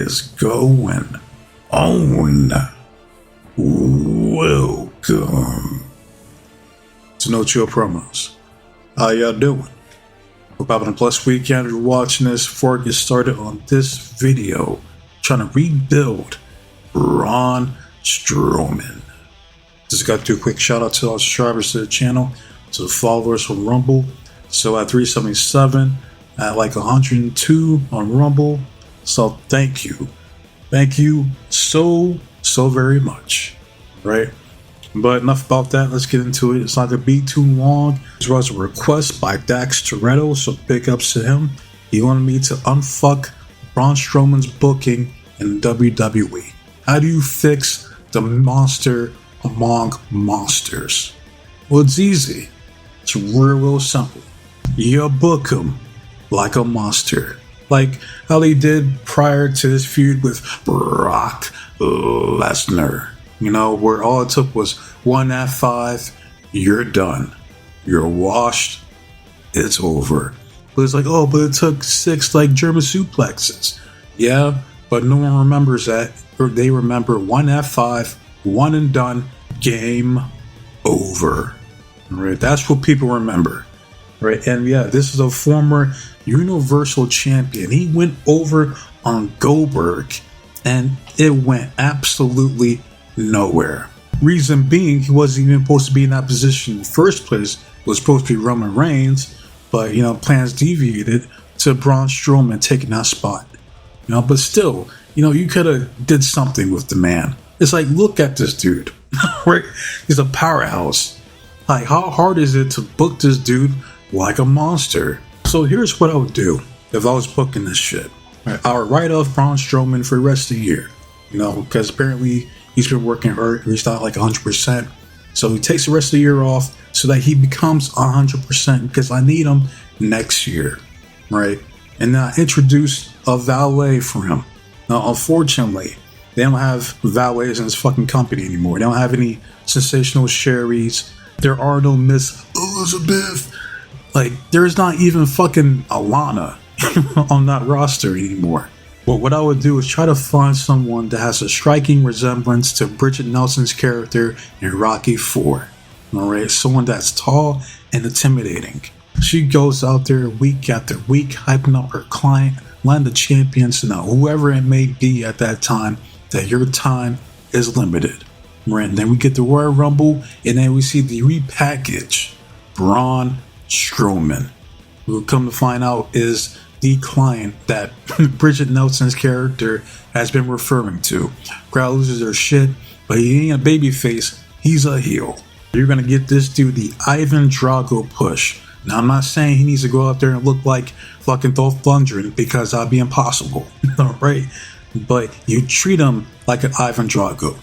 is going on? Welcome to No Chill Promos. How y'all doing? Hope having a blessed weekend. You're watching this before I get started on this video. Trying to rebuild Braun Strowman. Just got to do a quick shout out to our subscribers to the channel, to the followers from Rumble. So at 377, at like 102 on Rumble. So thank you. Thank you so very much. Right? But enough about that. Let's get into it. It's not going to be too long. This was a request by Dax Toretto, so big ups to him. He wanted me to unfuck Braun Strowman's booking in WWE. How do you fix the monster among monsters? Well, it's easy. It's real simple. You book him like a monster. Like how they did prior to his feud with Brock Lesnar. You know, where all it took was one F5, you're done. You're washed. It's over. But it's like, oh, but it took 6 like German suplexes. Yeah, but no one remembers that. Or they remember one F5, one and done, game over. Right? That's what people remember. Right? And yeah, this is a former Universal Champion. He went over on Goldberg and it went absolutely nowhere. Reason being, he wasn't even supposed to be in that position in the first place. It was supposed to be Roman Reigns, but you know, plans deviated to Braun Strowman taking that spot. You know, but still, you know, you could have did something with the man. It's like, look at this dude. Right? He's a powerhouse. Like, how hard is it to book this dude like a monster? So here's what I would do if I was booking this shit. Right? I would write off Braun Strowman for the rest of the year. You know, because apparently he's been working hard. He's not like 100%. So he takes the rest of the year off so that he becomes 100% because I need him next year. Right? And then I introduced a valet for him. Now, unfortunately, they don't have valets in this fucking company anymore. They don't have any sensational Sherrys. There are no Miss Elizabeth. Like, there's not even fucking Alana on that roster anymore. But what I would do is try to find someone that has a striking resemblance to Bridget Nelson's character in Rocky IV. Alright, someone that's tall and intimidating. She goes out there week after week, hyping up her client, letting the champions know, whoever it may be at that time, that your time is limited. Right, and then we get the Royal Rumble, and then we see the repackaged Braun Strowman, who come to find out is the client that Bridget Nelson's character has been referring to. Crowd loses their shit, but he ain't a babyface, he's a heel. You're gonna get this dude the Ivan Drago push. Now, I'm not saying he needs to go out there and look like fucking Dolph Lundgren because that'd be impossible. Alright? But you treat him like an Ivan Drago.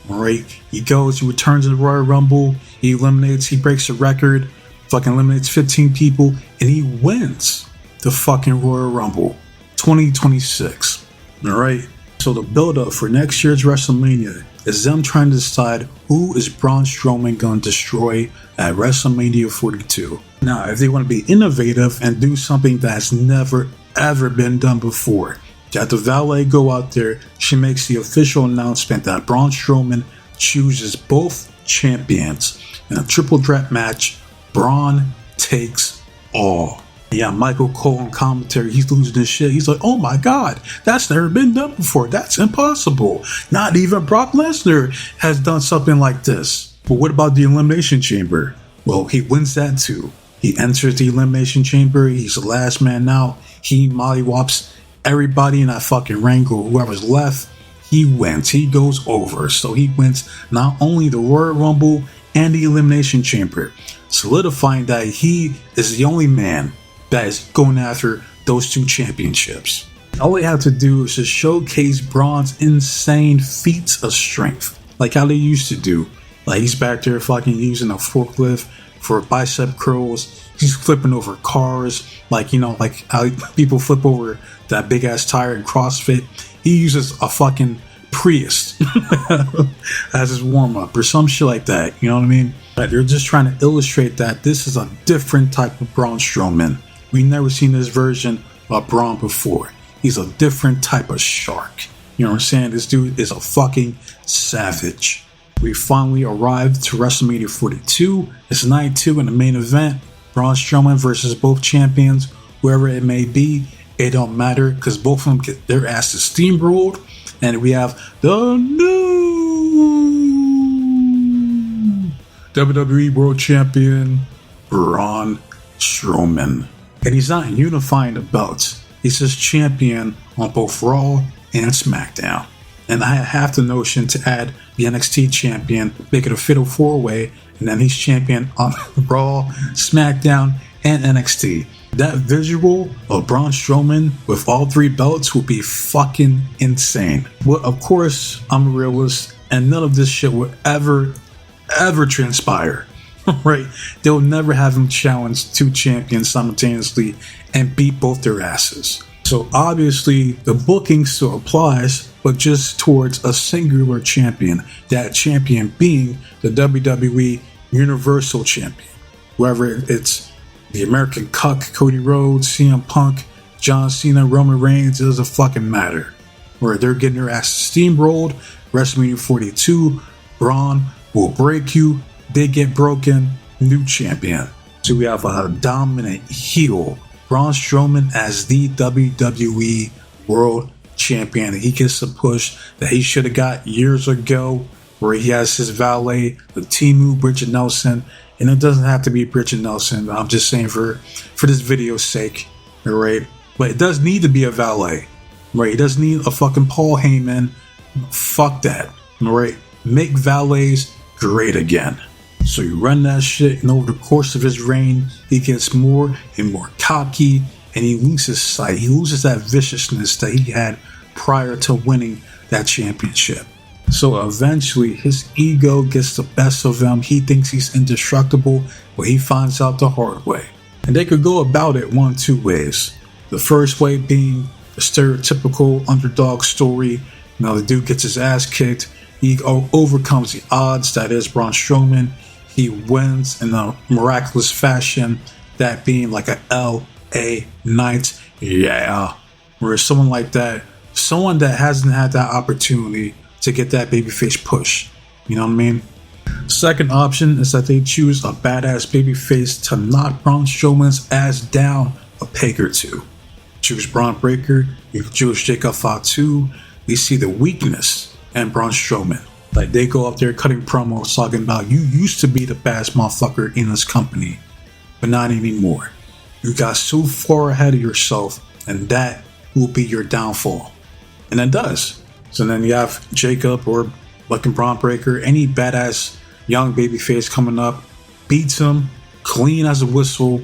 Alright? He goes, he returns to the Royal Rumble, he breaks the record, fucking eliminates 15 people, and he wins the fucking Royal Rumble 2026. Alright? So the build up for next year's WrestleMania is them trying to decide who is Braun Strowman going to destroy at WrestleMania 42. Now, if they want to be innovative and do something that's never ever been done before, that the valet go out there, she makes the official announcement that Braun Strowman chooses both champions in a triple threat match. Braun takes all. Yeah, Michael Cole on commentary, he's losing his shit. He's like, oh my god, that's never been done before. That's impossible. Not even Brock Lesnar has done something like this. But what about the Elimination Chamber? Well, he wins that too. He enters the Elimination Chamber. He's the last man out. He mollywops everybody in that fucking ring, or whoever's left. He wins. He goes over. So he wins not only the Royal Rumble and the Elimination Chamber, solidifying that he is the only man that is going after those 2 championships. All they have to do is just showcase Braun's insane feats of strength, like how they used to do. Like, he's back there fucking using a forklift for bicep curls. He's flipping over cars, like, you know, like how people flip over that big ass tire in CrossFit. He uses a fucking Prius as his warm up or some shit like that. You know what I mean? Like, they're just trying to illustrate that this is a different type of Braun Strowman. We've never seen this version of Braun before. He's a different type of shark. You know what I'm saying? This dude is a fucking savage. We finally arrived to WrestleMania 42. It's night 2 in the main event. Braun Strowman versus both champions, whoever it may be. It don't matter because both of them get their asses steamrolled. And we have the new WWE World Champion, Braun Strowman. And he's not unifying the belts. He's just champion on both Raw and SmackDown. And I have the notion to add the NXT champion, make it a fatal 4-way, and then he's champion on Raw, SmackDown, and NXT. That visual of Braun Strowman with all 3 belts would be fucking insane. Well, of course, I'm a realist, and none of this shit would ever transpire. Right? They'll never have him challenge 2 champions simultaneously and beat both their asses. So obviously, the booking still applies, but just towards a singular champion. That champion being the WWE Universal Champion. Whether it's the American Cuck, Cody Rhodes, CM Punk, John Cena, Roman Reigns, it doesn't fucking matter. Where they're getting their asses steamrolled. WrestleMania 42, Braun will break you. They get broken, new champion. So we have a dominant heel, Braun Strowman, as the WWE World Champion. He gets the push that he should have got years ago, where he has his valet, the Timu, Bridget Nelson. And it doesn't have to be Bridget Nelson. I'm just saying for this video's sake, right? But it does need to be a valet, right? It doesn't need a fucking Paul Heyman. Fuck that, right? Make valets great again. So you run that shit, and over the course of his reign, he gets more and more cocky, and he loses sight. He loses that viciousness that he had prior to winning that championship. So eventually, his ego gets the best of him. He thinks he's indestructible, but he finds out the hard way. And they could go about it one of 2 ways. The first way being the stereotypical underdog story. You know, the dude gets his ass kicked. He overcomes the odds, that is Braun Strowman. He wins in a miraculous fashion, that being like a LA Knight. Yeah. Where someone like that, someone that hasn't had that opportunity to get that babyface push. You know what I mean? Second option is that they choose a badass babyface to knock Braun Strowman's ass down a peg or 2. Choose Braun Breaker, you can choose Jacob Fatu. We see the weakness in Braun Strowman. Like, they go up there cutting promos talking about, you used to be the baddest motherfucker in this company, but not anymore. You got so far ahead of yourself, and that will be your downfall. And it does. So then you have Jacob or fucking Braun Breaker, any badass young babyface coming up, beats him clean as a whistle,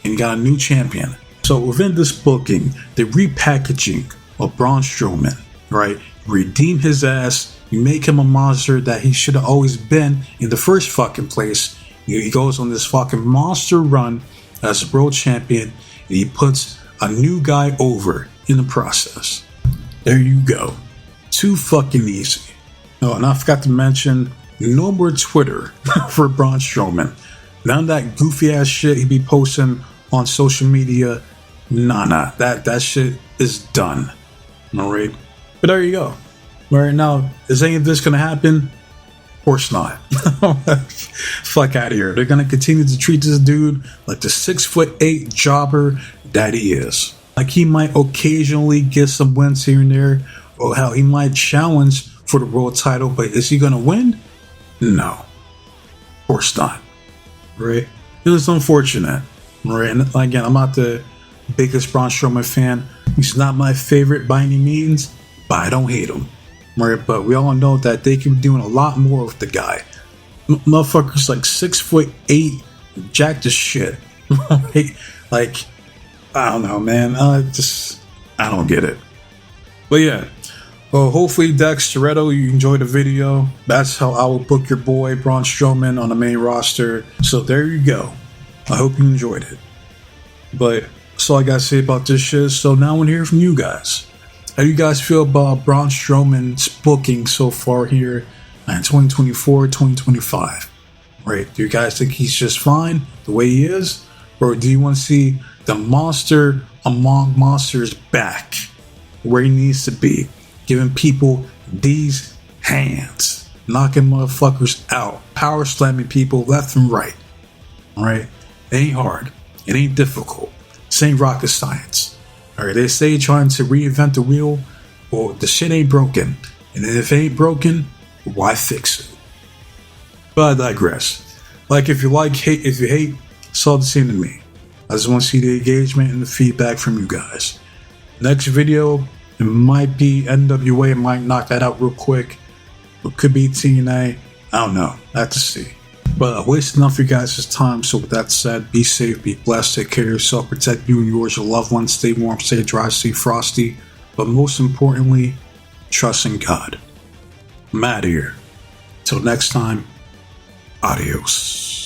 and you got a new champion. So within this booking, the repackaging of Braun Strowman, right? Redeem his ass. You make him a monster that he should have always been in the first fucking place. He goes on this fucking monster run as a world champion, and he puts a new guy over in the process. There you go. Too fucking easy. Oh, and I forgot to mention, no more Twitter for Braun Strowman. None of that goofy ass shit he be posting on social media. Nah. That shit is done. Alright? But there you go. Right now, is any of this gonna happen? Of course not. Fuck out of here. They're gonna continue to treat this dude like the 6'8" jobber that he is. Like, he might occasionally get some wins here and there, or hell, he might challenge for the world title, but is he gonna win? No. Of course not. Right? It was unfortunate. Right? And again, I'm not the biggest Braun Strowman fan. He's not my favorite by any means, but I don't hate him. Right? But we all know that they can be doing a lot more with the guy. Motherfucker's like 6'8", jacked as shit. Right? Like, I don't know, man. I don't get it. But yeah. Well, hopefully, Dax Toretto, you enjoyed the video. That's how I will book your boy, Braun Strowman, on the main roster. So there you go. I hope you enjoyed it. But that's all I gotta say about this shit. So now I want to hear from you guys. How do you guys feel about Braun Strowman's booking so far here in 2024, 2025? Right? Do you guys think he's just fine the way he is? Or do you want to see the monster among monsters back where he needs to be? giving people these hands, knocking motherfuckers out, power slamming people left and right. Alright? It ain't hard. It ain't difficult. This ain't rocket science. Alright, they say trying to reinvent the wheel. Well, the shit ain't broken. And if it ain't broken, why fix it? But I digress. Like, if you like, hate, if you hate, it's all the same to me. I just want to see the engagement and the feedback from you guys. Next video, it might be NWA, it might knock that out real quick. It could be TNA. I don't know. I have to see. But I wasted enough of you guys' time, so with that said, be safe, be blessed, take care of yourself, protect you and yours, your loved ones, stay warm, stay dry, stay frosty, but most importantly, trust in God. I'm out of here. Till next time, adios.